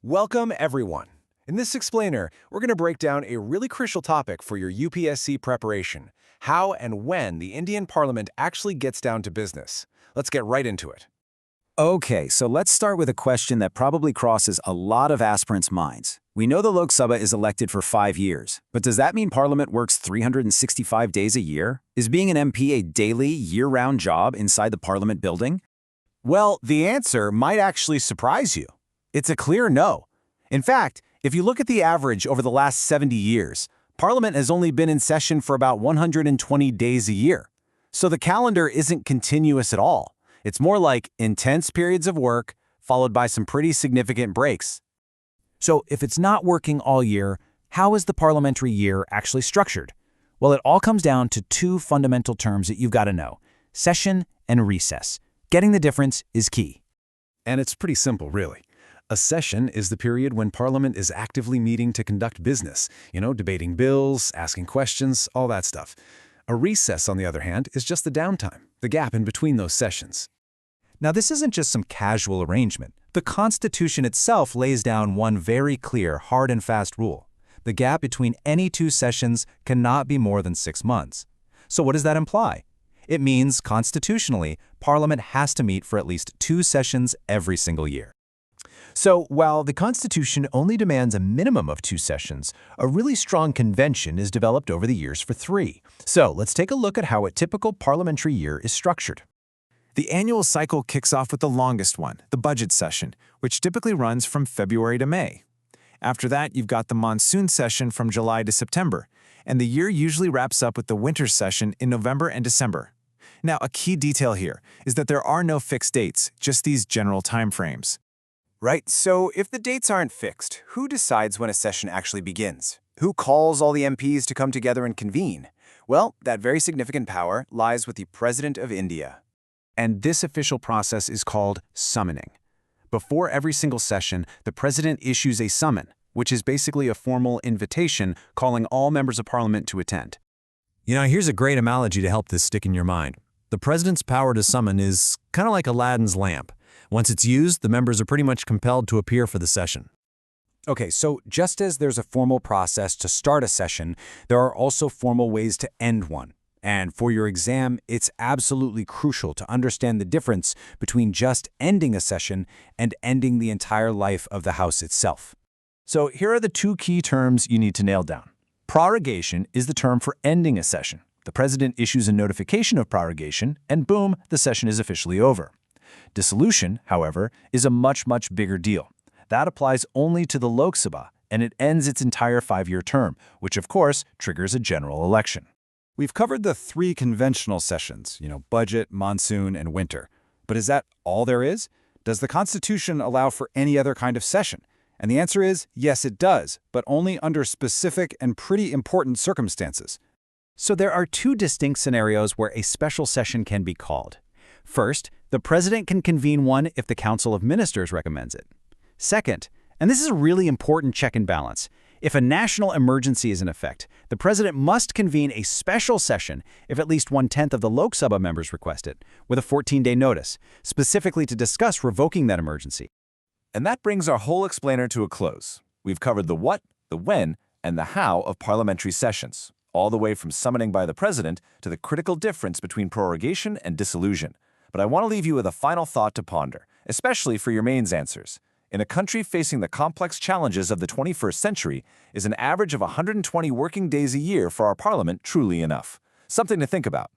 Welcome, everyone. In this explainer, we're going to break down a really crucial topic for your UPSC preparation: how and when the Indian Parliament actually gets down to business. Let's get right into it. Okay, so let's start with a question that probably crosses a lot of aspirants' minds. We know the Lok Sabha is elected for 5 years, but does that mean Parliament works 365 days a year? Is being an MP a daily, year-round job inside the Parliament building? Well, the answer might actually surprise you. It's a clear no. In fact, if you look at the average over the last 70 years, Parliament has only been in session for about 120 days a year. So the calendar isn't continuous at all. It's more like intense periods of work, followed by some pretty significant breaks. So if it's not working all year, how is the parliamentary year actually structured? Well, it all comes down to two fundamental terms that you've got to know: session and recess. Getting the difference is key. And it's pretty simple, really. A session is the period when Parliament is actively meeting to conduct business, debating bills, asking questions, all that stuff. A recess, on the other hand, is just the downtime, the gap in between those sessions. Now, this isn't just some casual arrangement. The Constitution itself lays down one very clear, hard and fast rule. The gap between any two sessions cannot be more than 6 months. So what does that imply? It means, constitutionally, Parliament has to meet for at least 2 sessions every single year. So, while the Constitution only demands a minimum of 2 sessions, a really strong convention is developed over the years for 3. So, let's take a look at how a typical parliamentary year is structured. The annual cycle kicks off with the longest one, the budget session, which typically runs from February to May. After that, you've got the monsoon session from July to September, and the year usually wraps up with the winter session in November and December. Now, a key detail here is that there are no fixed dates, just these general timeframes. Right, so if the dates aren't fixed, who decides when a session actually begins? Who calls all the MPs to come together and convene? Well, that very significant power lies with the President of India. And this official process is called summoning. Before every single session, the President issues a summon, which is basically a formal invitation calling all members of Parliament to attend. Here's a great analogy to help this stick in your mind. The President's power to summon is kind of like Aladdin's lamp. Once it's used, the members are pretty much compelled to appear for the session. Okay, so just as there's a formal process to start a session, there are also formal ways to end one. And for your exam, it's absolutely crucial to understand the difference between just ending a session and ending the entire life of the House itself. So here are the 2 key terms you need to nail down. Prorogation is the term for ending a session. The President issues a notification of prorogation, and boom, the session is officially over. Dissolution, however, is a much bigger deal. That applies only to the Lok Sabha, and it ends its entire 5-year term, which of course triggers a general election. We've covered the 3 conventional sessions, budget, monsoon, and winter. But is that all there is? Does the Constitution allow for any other kind of session? And the answer is yes, it does, but only under specific and pretty important circumstances. So there are 2 distinct scenarios where a special session can be called. First, the President can convene one if the Council of Ministers recommends it. Second, and this is a really important check and balance, if a national emergency is in effect, the President must convene a special session if at least 1/10 of the Lok Sabha members request it, with a 14-day notice, specifically to discuss revoking that emergency. And that brings our whole explainer to a close. We've covered the what, the when, and the how of parliamentary sessions, all the way from summoning by the President to the critical difference between prorogation and dissolution. But I want to leave you with a final thought to ponder, especially for your mains answers. In a country facing the complex challenges of the 21st century, is an average of 120 working days a year for our Parliament truly enough? Something to think about.